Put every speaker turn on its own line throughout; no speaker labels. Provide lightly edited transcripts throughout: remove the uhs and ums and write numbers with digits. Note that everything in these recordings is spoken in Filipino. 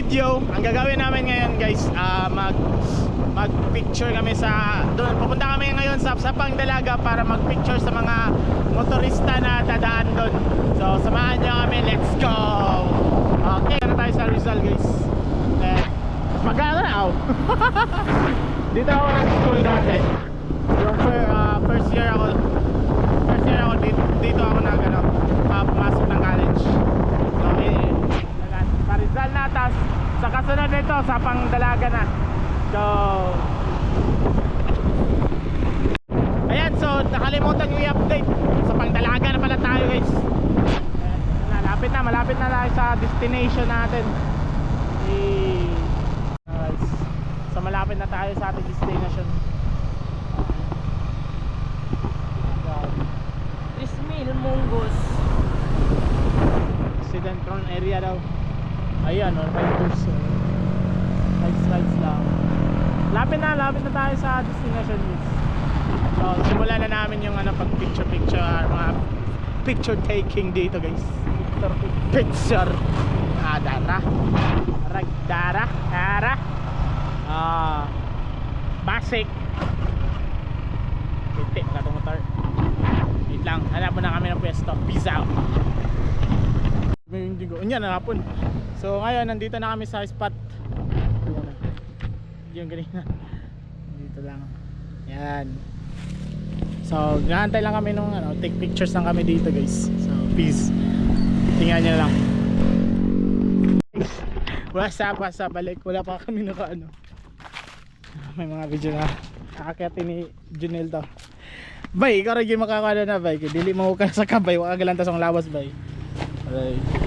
video. Ang gagawin namin ngayon guys, mag-picture kami sa doon. Pupunta kami ngayon sa Pangdalaga para mag-picture sa mga motorista na dadaan doon. So samahan niyo kami, let's go. Okay, na tayo sa Rizal guys. Mag-aaraw. Dito ako nag-school dati. Yung first year ako dito ako pumasok ng college. So sa Rizal na, tas sa kasunod nito sa Pangdalaga na. So ayan, so nakalimutan yung i-update. Sa Pangdalaga na pala tayo guys. Malapit na tayo sa destination natin. So malapit na tayo sa ating destination.
Ismail Monggos.
Accident prone area daw. Ayan, riders. Rides lang. Lapit na tayo sa destination. So simulan na namin yung pag-picture, mga picture taking dito guys. Picture. Dara. Basic. Hindi, katong motor. Wait lang, hanap mo na kami ng pwesto. Peace out. Yan na hapon. So ngayon, nandito na kami sa spot. Yung ganina. Dito lang. Yan. So, gahantay lang kami nung take pictures lang kami dito guys. So, peace. Tingnan nyo lang. What's up? Balik. Wala pa kami may mga video na akakyatin ni Junel to. Bay, ikaw rin yung makakala na bay. Dili mo ka sa kabay. Waka galantas ang lawas bay.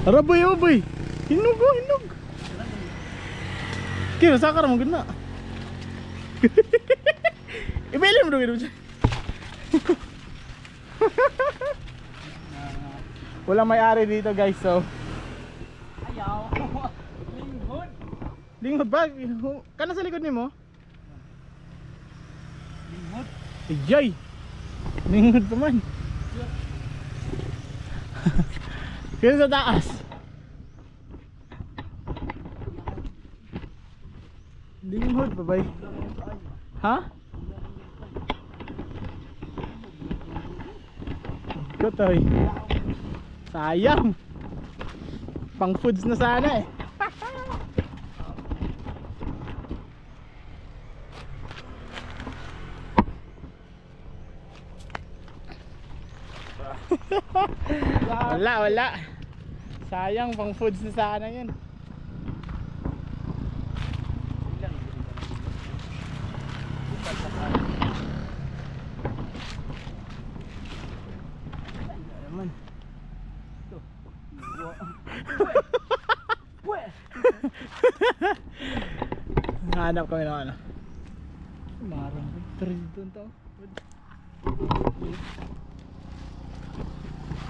Tara bay, bay. Hinog. Kira, sakar mo guna. Ibelin mo dong dyan. Wala may-ari dito guys, so
Ayaw.
Linghod ba? Kana sa likod nimo?
Linghod.
Ijay. Linghod pa man. Kaya sa taas. Linghod pa bay. Ha? Kotoy. Sayang. Pang foods na sana eh. Wala. Sayang, pang foods na sana yun. Hanap kami ng marang dito to.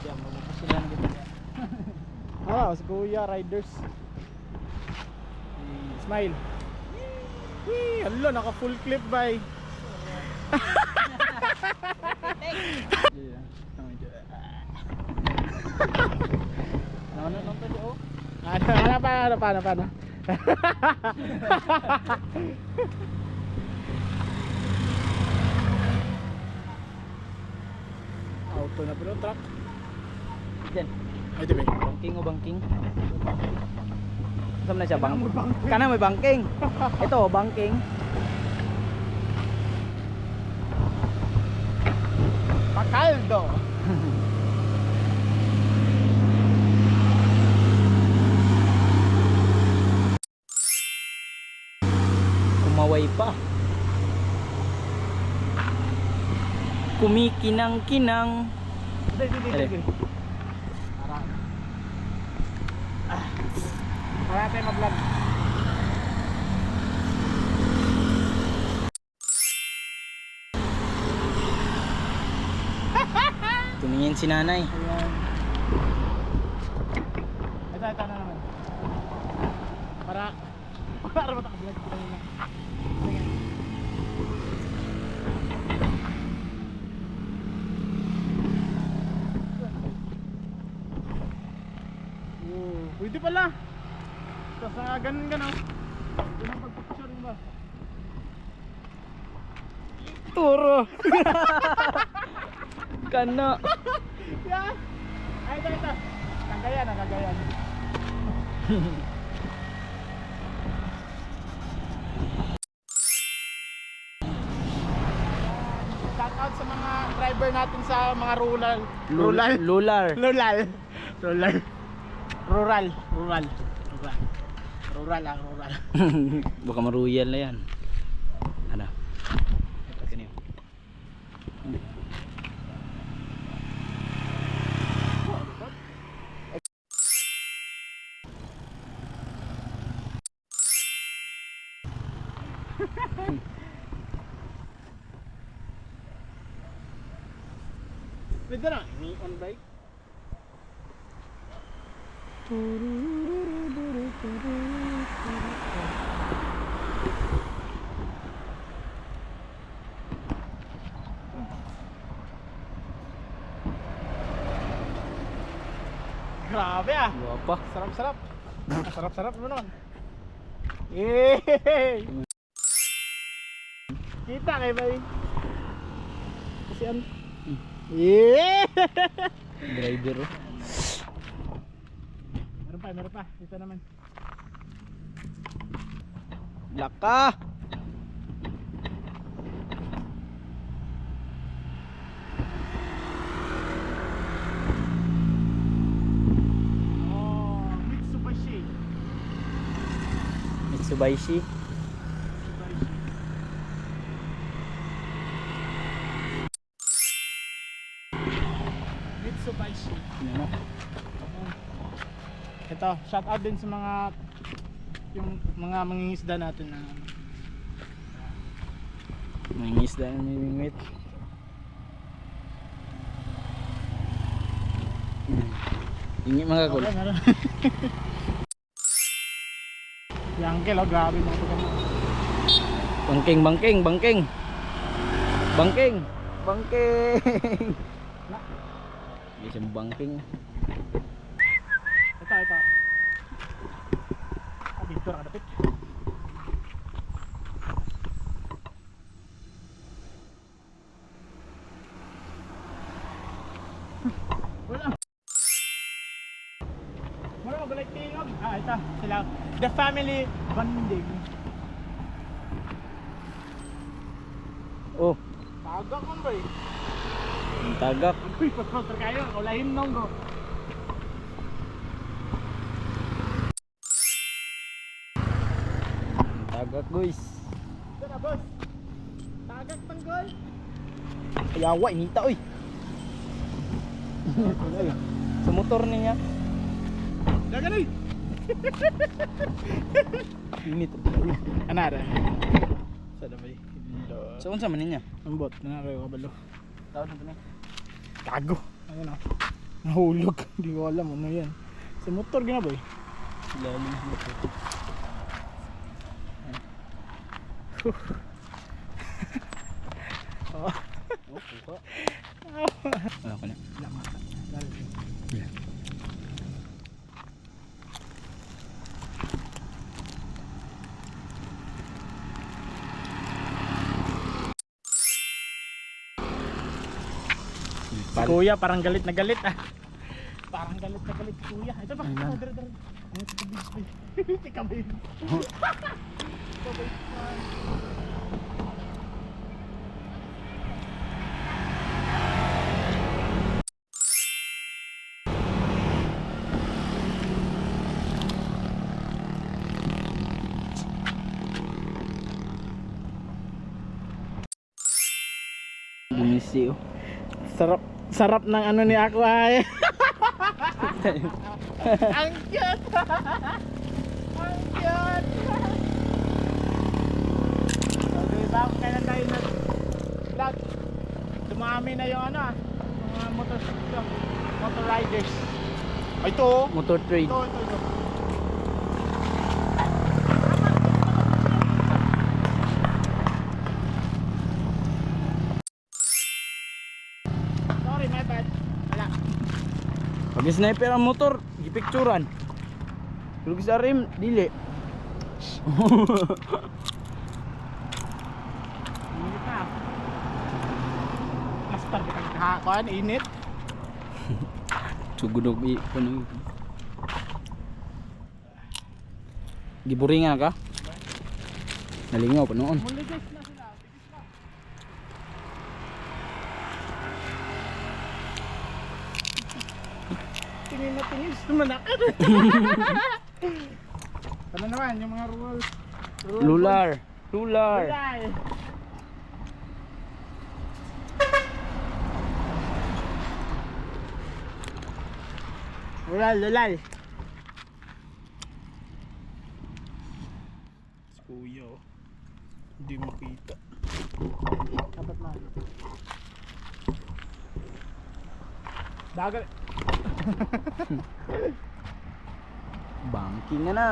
Diyan mo na sila ng ganyan.
Si Kuya Riders. Smile. Hello, naka full clip bay. Ano pa? Auto na pero truck.
Diyan.
Ay dibe.
Bangking o bangking? Saan na siya? Kana may bangking. Ito, bangking.
Pakaldo.
Kumaway pa. Kumikinang-kinang.
Dito. Para tayo mag-vlog.
Tumingin si nanay.
Ayan. Ito na naman. Para maka-vlog ko na. Sige. Pwede pala. Tapos ganun. Yun ang pagpapicture mo ba?
Turo. Kana.
Yan! Ay, ito. Nagagayan. Shout out sa mga driver natin sa mga rural.
Lular.
Rural.
Baka maruyal na yan. Ano? Ganyan.
Pwede na, on bike. Grabe ah.
Wapa.
Sarap. Sarap mo naman. Yay! Kita kay bay. Kasi ano? Yeah!
Driver.
Meron pa. Dito naman.
Laka.
Oh,
Mitsubishi.
Mitsubishi.
Ano?
Ito, shout out din sa mga yung mga mangingisda natin na
May isda na nimimit. Ingit mga kagol.
meron. Yung uncle, oh, grabe mga pagkama.
Bangking. Isang bangking.
Ito. Pintura ka dapit. Wala. Wala balay tingog. Ito sila. The family bonding.
Oh,
Tagak man ba eh?
tagak.
Uy, pag-counter kayo. Ulahin nong go.
Tagak guys.
Ito na boss. Tagak tanggol.
Ayawa, inita oy. Sa motor niya.
Dagan eh.
Init.
Anara. Sa damay.
Sa unsa man niya?
Ang bot na kayo kabalo.
Tawon na ni.
Tago. Ayun na. Nahulog. Hindi ko alam ano yan. Sa motor gina boy.
Lalim.
Oh.
Kuha. Ano ko na?
Lamata. Lalim. Si kuya parang galit na galit ah. Parang galit na galit si kuya. Ito pa.
Ayun.
Dara. Tika ba yun?
Bumisi oh.
Sarap ng ano ni ako ay. Ang cute. Ang cute. Okay, bago kailan tayo vlog. Dumami na yung ano ah, mga motor riders. Ay, ito oh.
Motor trade.
Ito. Sorry, my bad. Wala.
Pag sniper ang motor, gipicturan. Lugis sa rim, dili.
Init na. Master kita kahakuan, init.
Sugudog kuno. Giburingan ka? Nalingaw pa noon.
Muligis na sila. Bigis na. Tingin na tingin. Sumanakit. Ano naman yung mga rules?
Lular. Lular.
Lulay. Lulay, lulay. Si Kuya oh. Hindi makita. Dapat na. Dagat.
Banking na.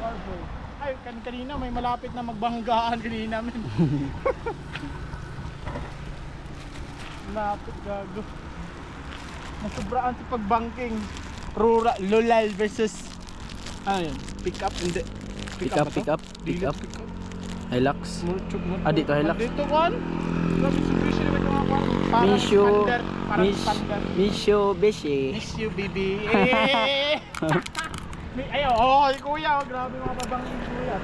Careful. Ay, kanina may malapit na magbanggaan kanina men. Malapit gago. Nasubraan sa pagbanking. Rural, Lulal versus ano yun? Pick up, hindi.
Pick up, pick up, pick up. Hilux. Ah, dito, Hilux.
Dito kon. Grabe Mitsubishi naman yung mga kon. Parang
Misho.
standard. Parang standard.
Mitsubishi.
Miss you, baby. Eh! Ayaw, oh, kuya, oh, grabe mga babangking kuya.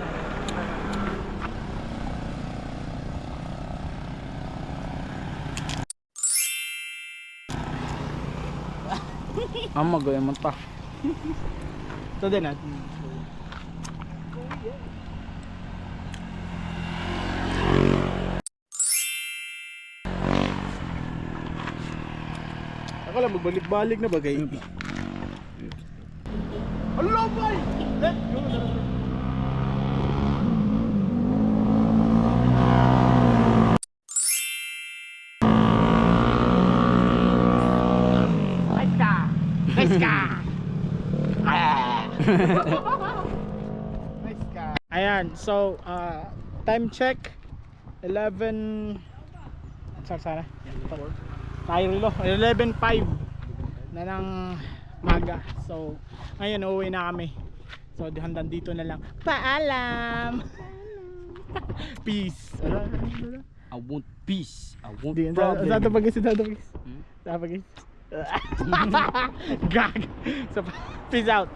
Magawa man pa.
Ito din natin. Ako lang magbalik-balik na bagay. Hello, boy! Let's go! Nice ka! Nice ka! Nice ka! Ayan, so, time check 11 sana tayo rilo 11:05 na ng maga. So ngayon uuwi na kami. So hanggang dito na lang. Paalam. Peace.
I want peace. I want
Di
problem.
sa tapagis Gag. So peace out.